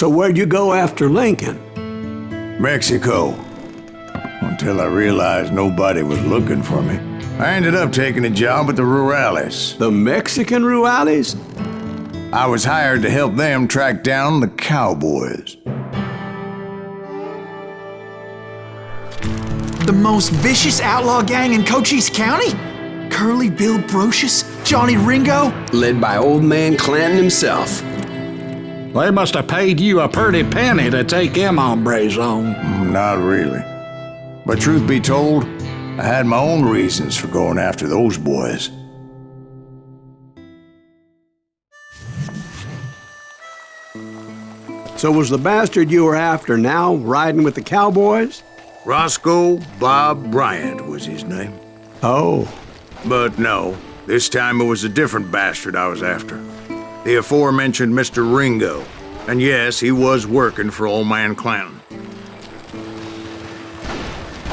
So where'd you go after Lincoln? Mexico. Until I realized nobody was looking for me. I ended up taking a job at the Rurales. The Mexican Rurales? I was hired to help them track down the cowboys. The most vicious outlaw gang in Cochise County? Curly Bill Brocious? Johnny Ringo? Led by old man Clanton himself. They must have paid you a pretty penny to take them hombres on. Not really. But truth be told, I had my own reasons for going after those boys. So was the bastard you were after now riding with the cowboys? Roscoe Bob Bryant was his name. Oh. But no, this time it was a different bastard I was after. The aforementioned Mr. Ringo. And yes, he was working for old man Clanton.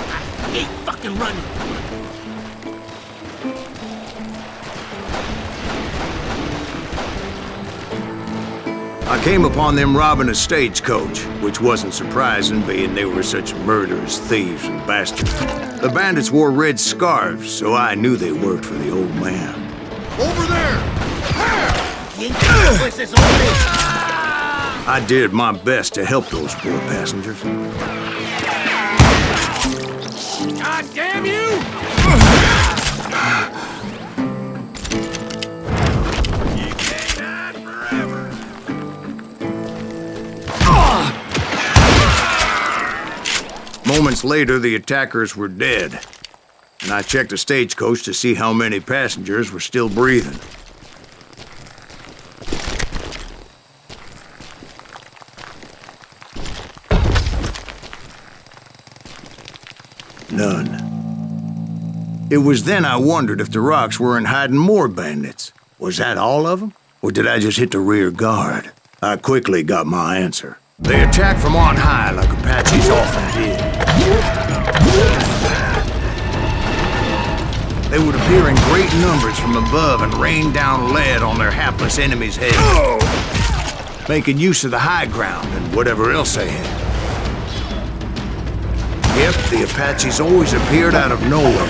I hate fucking running. I came upon them robbing a stagecoach, which wasn't surprising, being they were such murderous thieves and bastards. The bandits wore red scarves, so I knew they worked for the old man. Over there! I did my best to help those poor passengers. God damn you! You can't hide forever. Moments later, the attackers were dead, and I checked the stagecoach to see how many passengers were still breathing. None. It was then I wondered if the rocks weren't hiding more bandits. Was that all of them? Or did I just hit the rear guard? I quickly got my answer. They attacked from on high like Apaches often did. They would appear in great numbers from above and rain down lead on their hapless enemies' heads, making use of the high ground and whatever else they had. Yep, the Apaches always appeared out of nowhere,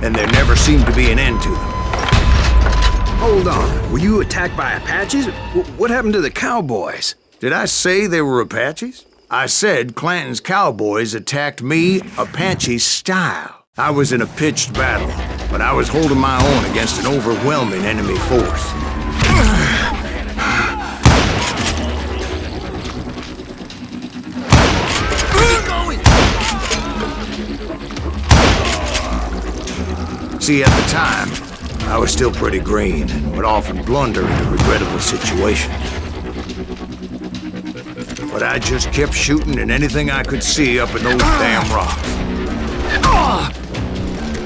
and there never seemed to be an end to them. Hold on, were you attacked by Apaches? What happened to the cowboys? Did I say they were Apaches? I said Clanton's cowboys attacked me Apache style. I was in a pitched battle, but I was holding my own against an overwhelming enemy force. See, at the time, I was still pretty green and would often blunder into regrettable situations. But I just kept shooting at anything I could see up in those damn rocks.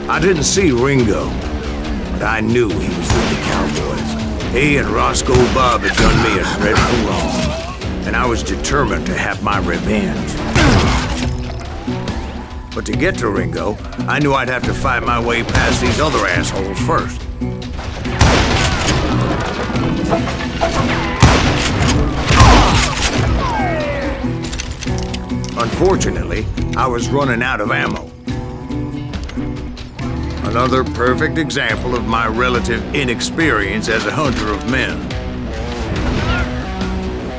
I didn't see Ringo, but I knew he was with the cowboys. He and Roscoe Bob had done me a dreadful wrong, and I was determined to have my revenge. But to get to Ringo, I knew I'd have to fight my way past these other assholes first. Unfortunately, I was running out of ammo. Another perfect example of my relative inexperience as a hunter of men.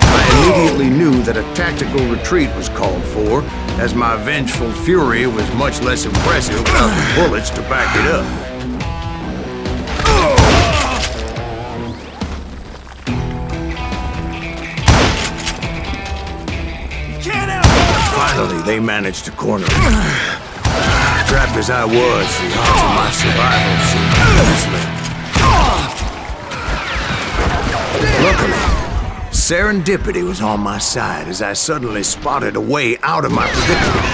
I immediately knew that a tactical retreat was called for, as my vengeful fury was much less impressive without the bullets to back it up. Finally, they managed to corner me. Trapped as I was, the odds of my survival seemed slim. Luckily, serendipity was on my side as I suddenly spotted a way out of my predicament.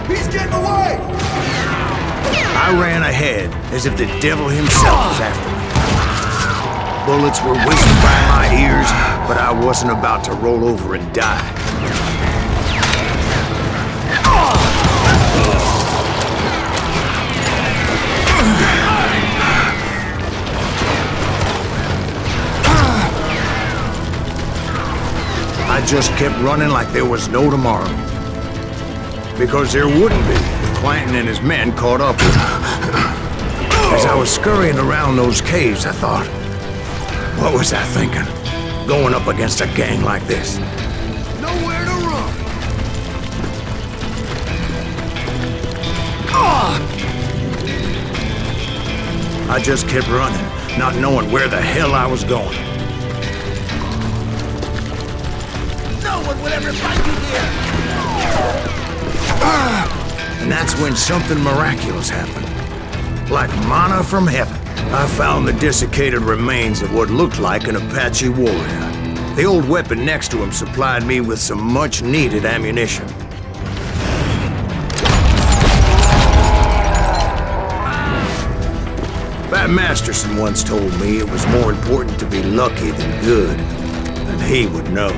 He's getting away! I ran ahead as if the devil himself was after me. Bullets were whizzing by my ears, but I wasn't about to roll over and die. just kept running like there was no tomorrow. Because there wouldn't be if Clanton and his men caught up with me. As I was scurrying around those caves, I thought, what was I thinking? Going up against a gang like this? Nowhere to run. I just kept running, not knowing where the hell I was going. No one would ever find you here. And that's when something miraculous happened. Like manna from heaven, I found the desiccated remains of what looked like an Apache warrior. The old weapon next to him supplied me with some much-needed ammunition. Pat Masterson once told me it was more important to be lucky than good, and he would know.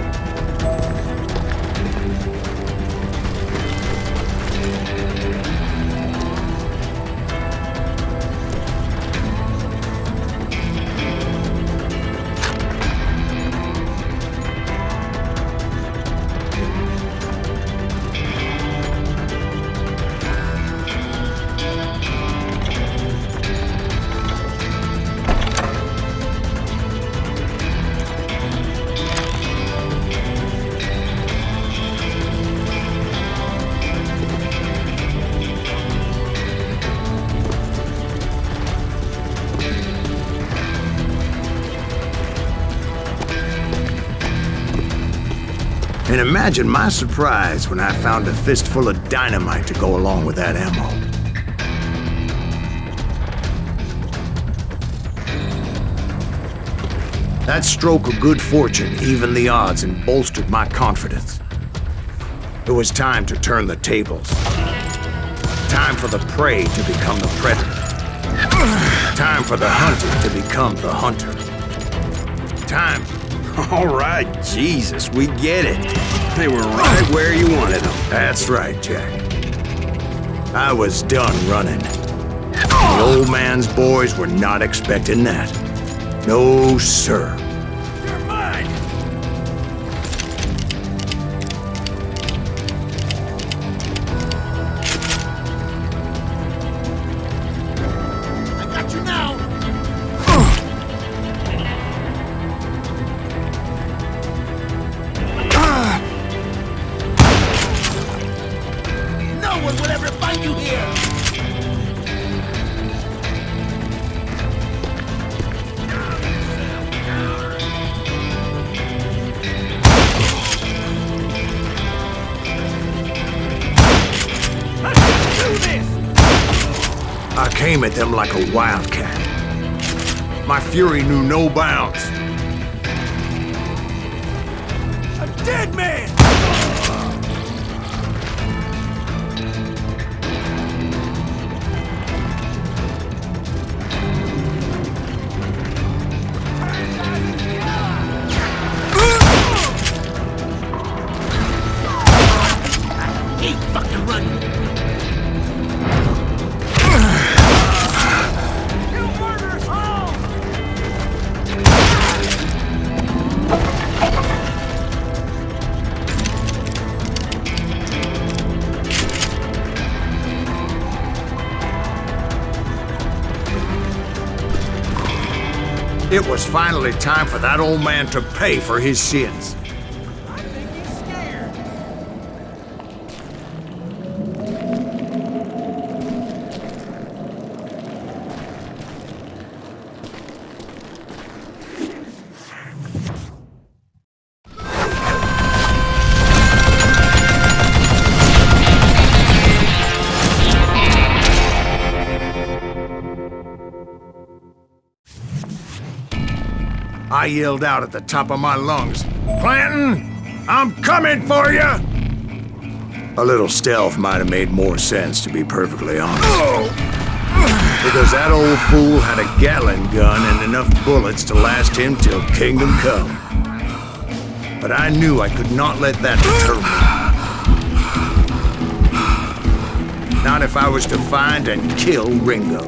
And imagine my surprise when I found a fistful of dynamite to go along with that ammo. That stroke of good fortune evened the odds and bolstered my confidence. It was time to turn the tables. Time for the prey to become the predator. Time for the hunted to become the hunter. Time... All right, Jesus, we get it. They were right where you wanted them. That's right, Jack. I was done running. The old man's boys were not expecting that. No, sir. You're mine. I got you now. No one will ever find you here. I came at them like a wildcat. My fury knew no bounds. A dead man. I hate fucking running. It was finally time for that old man to pay for his sins. I think he's scared. I yelled out at the top of my lungs, "Clanton, I'm coming for you!" A little stealth might have made more sense, to be perfectly honest. Because that old fool had a Gatling gun and enough bullets to last him till kingdom come. But I knew I could not let that deter me. Not if I was to find and kill Ringo.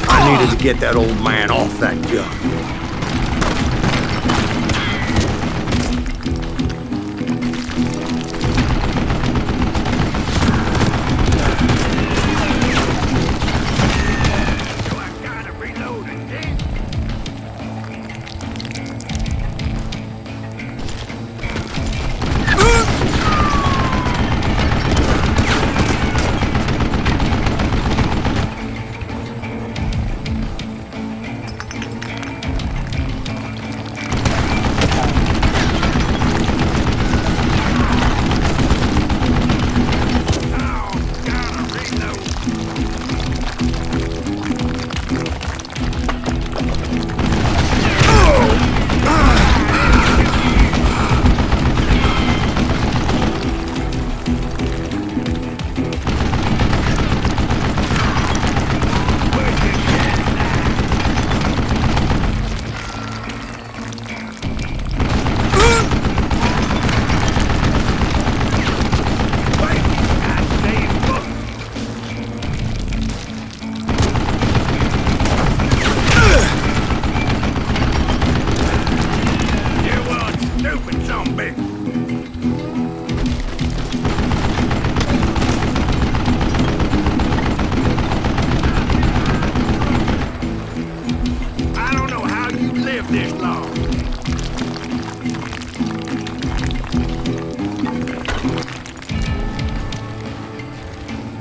I needed to get that old man off that gun.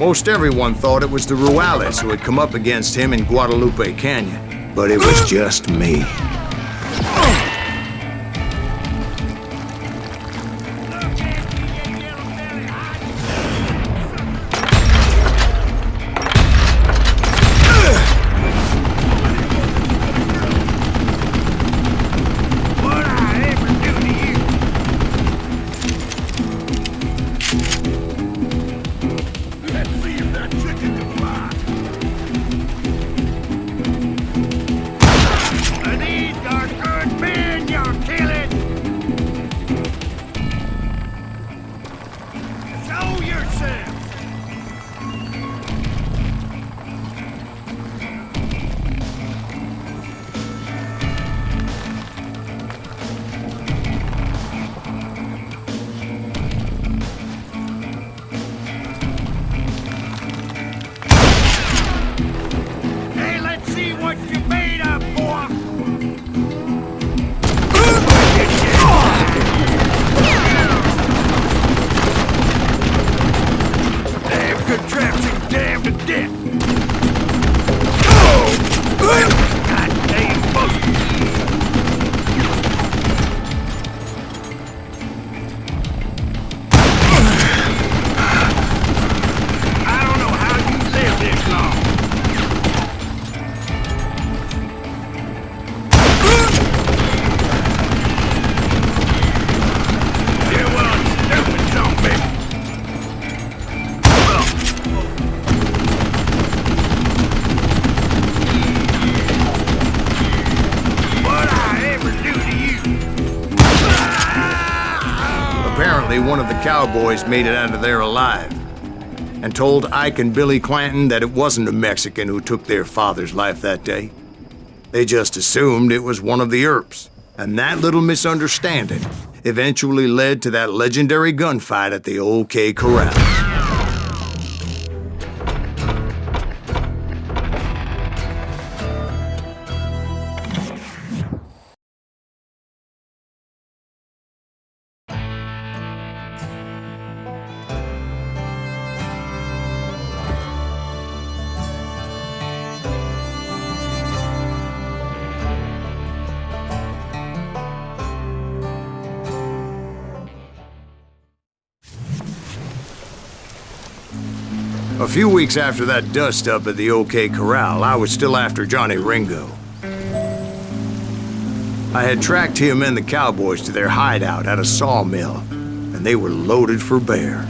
Most everyone thought it was the Ruales who had come up against him in Guadalupe Canyon, but it was just me. One of the cowboys made it out of there alive and told Ike and Billy Clanton that it wasn't a Mexican who took their father's life that day. They just assumed it was one of the Earps, and that little misunderstanding eventually led to that legendary gunfight at the OK Corral. A few weeks after that dust-up at the OK Corral, I was still after Johnny Ringo. I had tracked him and the cowboys to their hideout at a sawmill, and they were loaded for bear.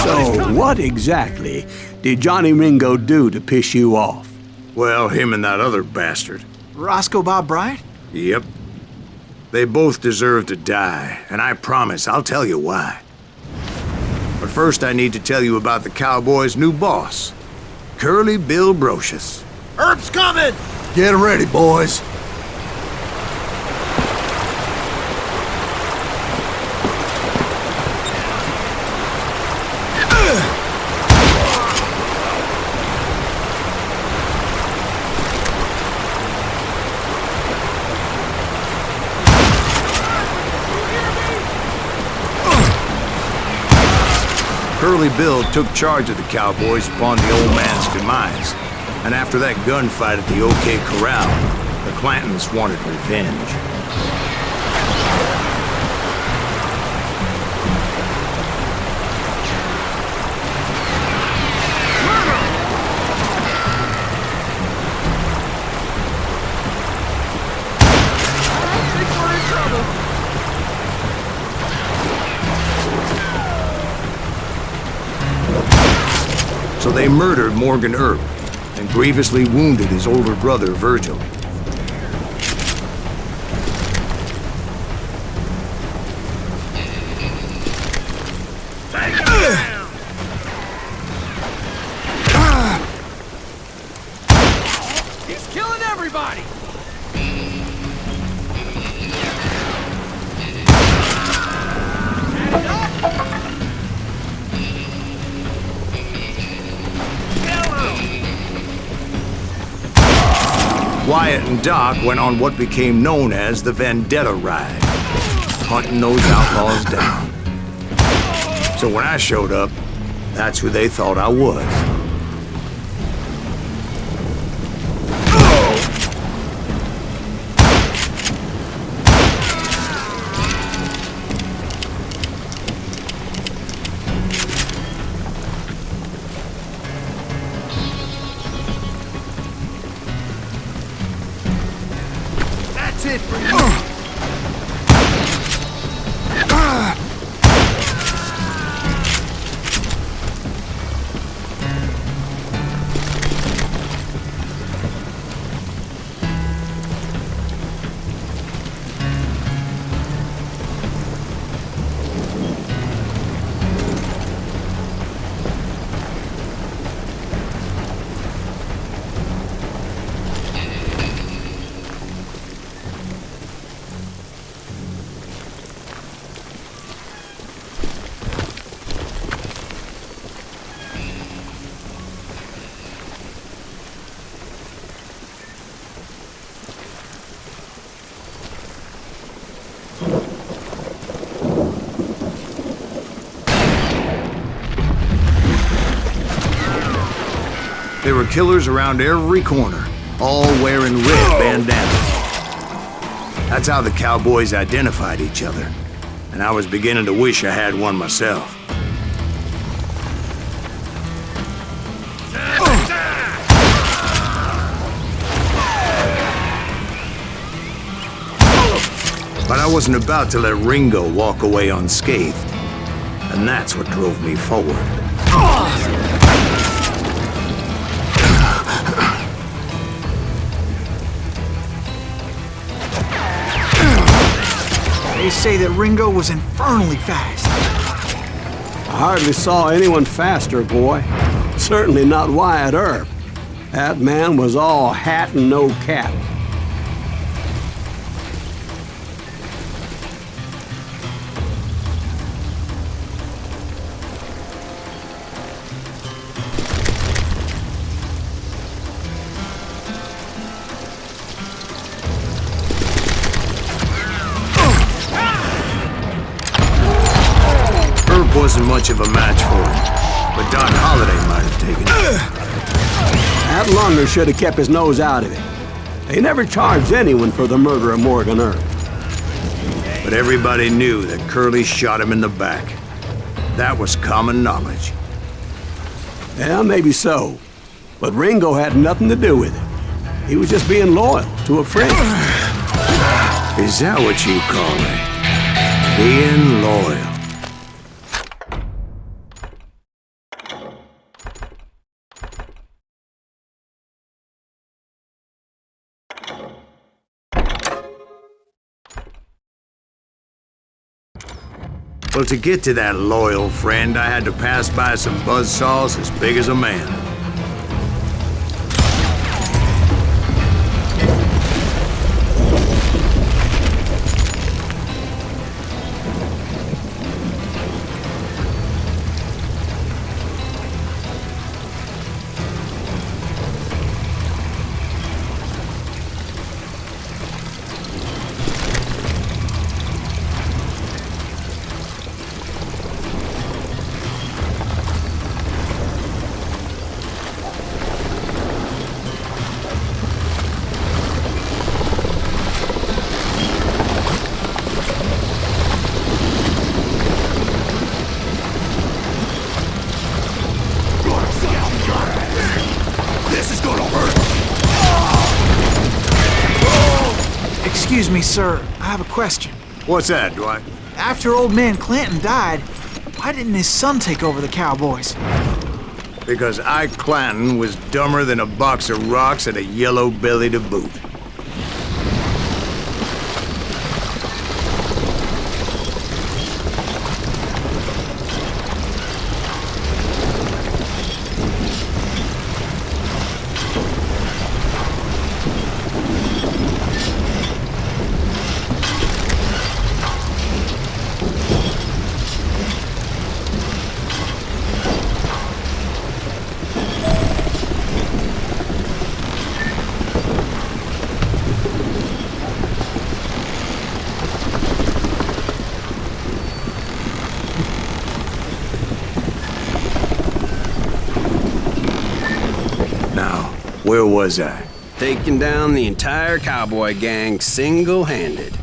So, what exactly did Johnny Ringo do to piss you off? Well, him and that other bastard. Roscoe Bob Bryant? Yep. They both deserve to die, and I promise I'll tell you why. But first I need to tell you about the cowboys' new boss, Curly Bill Brocious. Earp's coming! Get ready, boys. Curly Bill took charge of the cowboys upon the old man's demise, and after that gunfight at the OK Corral, the Clantons wanted revenge. So they murdered Morgan Earp and grievously wounded his older brother, Virgil. He's killing everybody! Wyatt and Doc went on what became known as the Vendetta Ride, hunting those outlaws down. So when I showed up, that's who they thought I was. That's it for you. There were killers around every corner, all wearing red bandanas. That's how the cowboys identified each other, and I was beginning to wish I had one myself. But I wasn't about to let Ringo walk away unscathed, and that's what drove me forward. They say that Ringo was infernally fast. I hardly saw anyone faster, boy. Certainly not Wyatt Earp. That man was all hat and no cap. Wasn't much of a match for him, but Doc Holliday might have taken it. That Lunger should have kept his nose out of it. They never charged anyone for the murder of Morgan Earp. But everybody knew that Curly shot him in the back. That was common knowledge. Yeah, maybe so. But Ringo had nothing to do with it. He was just being loyal to a friend. Is that what you call it? Being loyal? Well, to get to that loyal friend, I had to pass by some buzzsaws as big as a man. Excuse me, sir. I have a question. What's that, Dwight? After old man Clanton died, why didn't his son take over the Cowboys? Because Ike Clanton was dumber than a box of rocks and a yellow belly to boot. Where was I? Taking down the entire cowboy gang single-handed.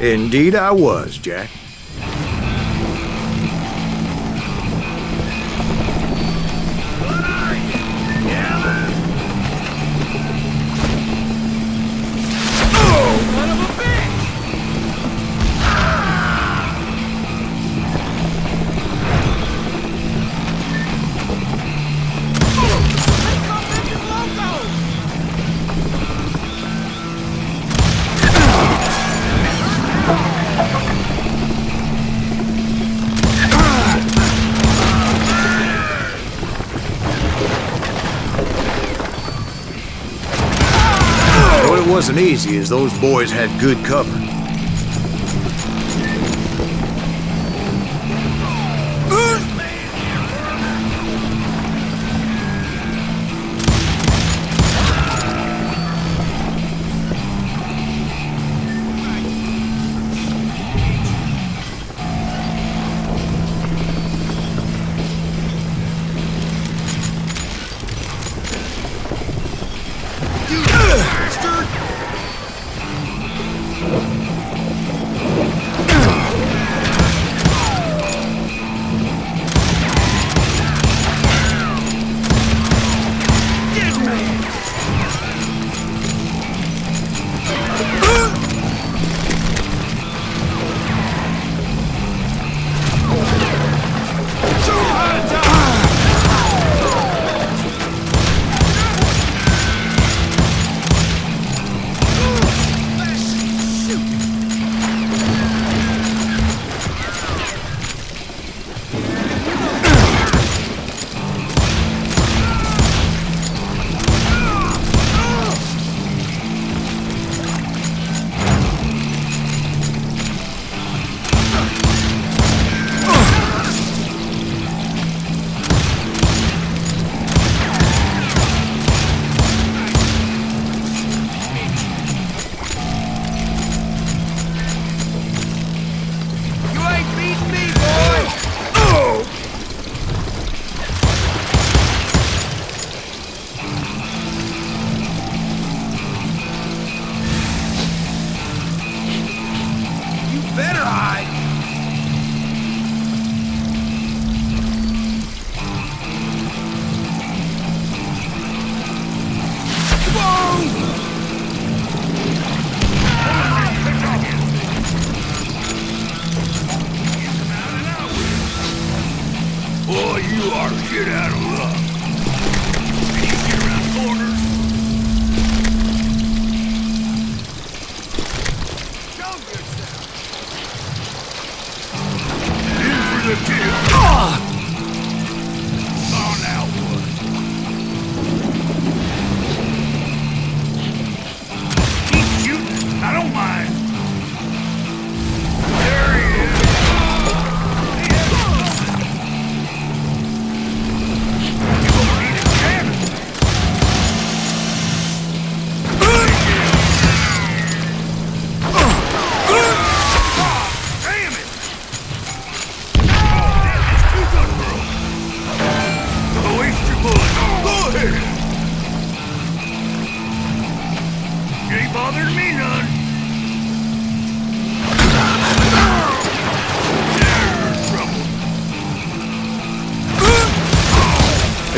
Indeed I was, Jack. It wasn't easy, as those boys had good cover.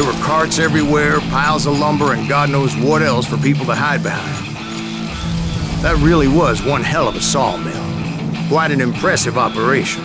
There were carts everywhere, piles of lumber, and God knows what else for people to hide behind. That really was one hell of a sawmill. Quite an impressive operation.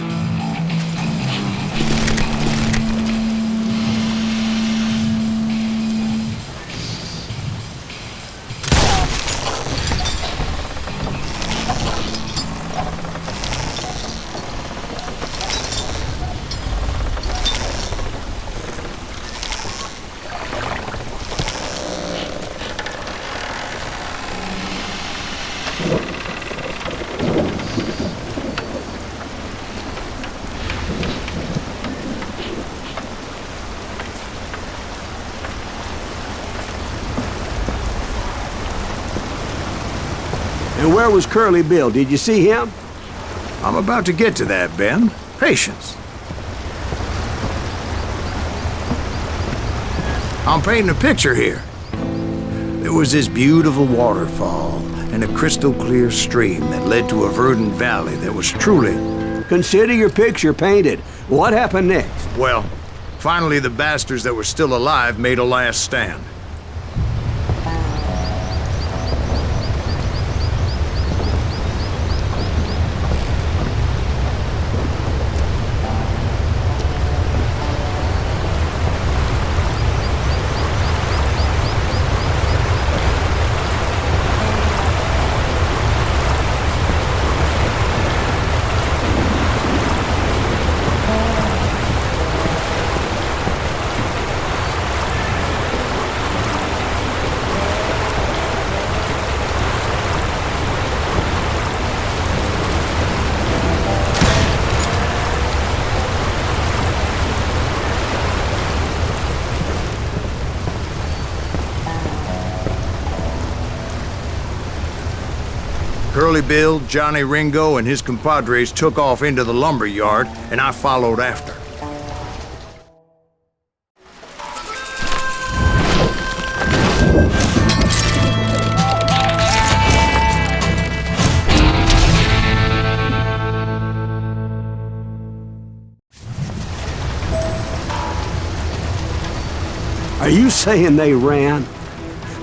And where was Curly Bill? Did you see him? I'm about to get to that, Ben. Patience. I'm painting a picture here. There was this beautiful waterfall and a crystal clear stream that led to a verdant valley that was truly... Consider your picture painted. What happened next? Well, finally the bastards that were still alive made a last stand. Curly Bill, Johnny Ringo, and his compadres took off into the lumber yard, and I followed after. Are you saying they ran?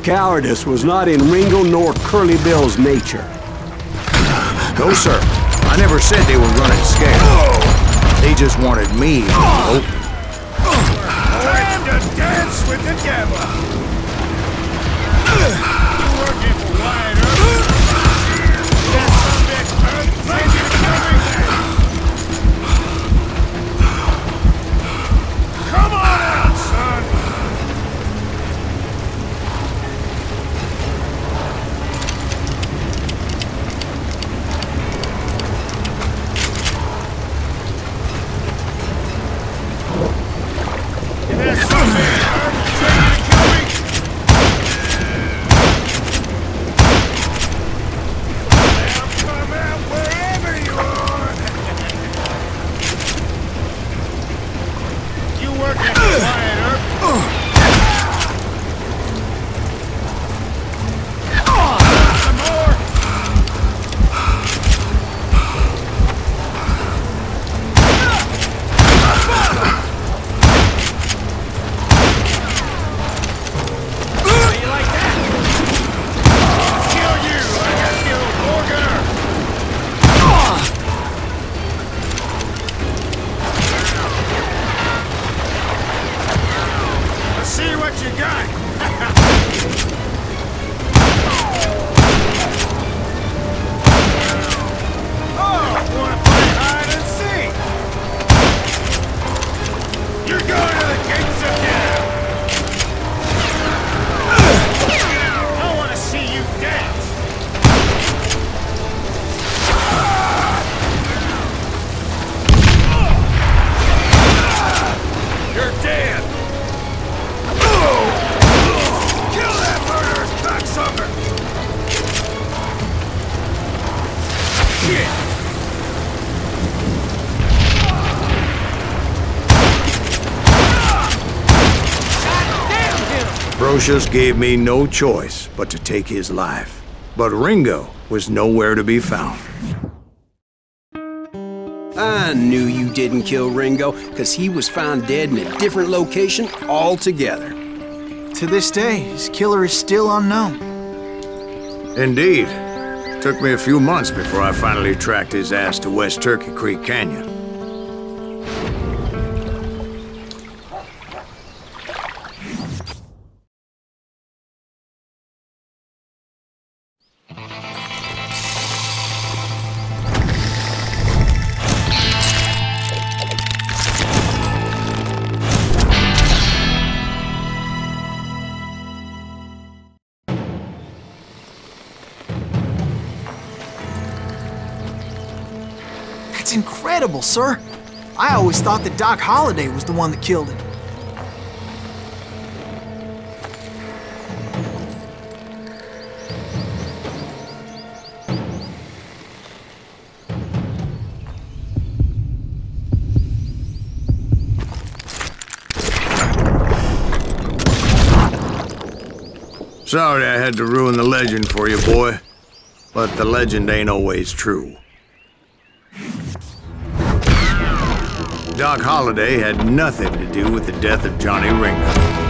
Cowardice was not in Ringo nor Curly Bill's nature. No, sir. I never said they were running scared. They just wanted me. Time to dance with the devil. Working for Wyatt Earp. That's some bitch Earp played you everything. Come on out, son. Brocious gave me no choice but to take his life. But Ringo was nowhere to be found. I knew you didn't kill Ringo, because he was found dead in a different location altogether. To this day, his killer is still unknown. Indeed. Took me a few months before I finally tracked his ass to West Turkey Creek Canyon. That's incredible, sir. I always thought that Doc Holliday was the one that killed him. Sorry I had to ruin the legend for you, boy. But the legend ain't always true. Doc Holliday had nothing to do with the death of Johnny Ringo.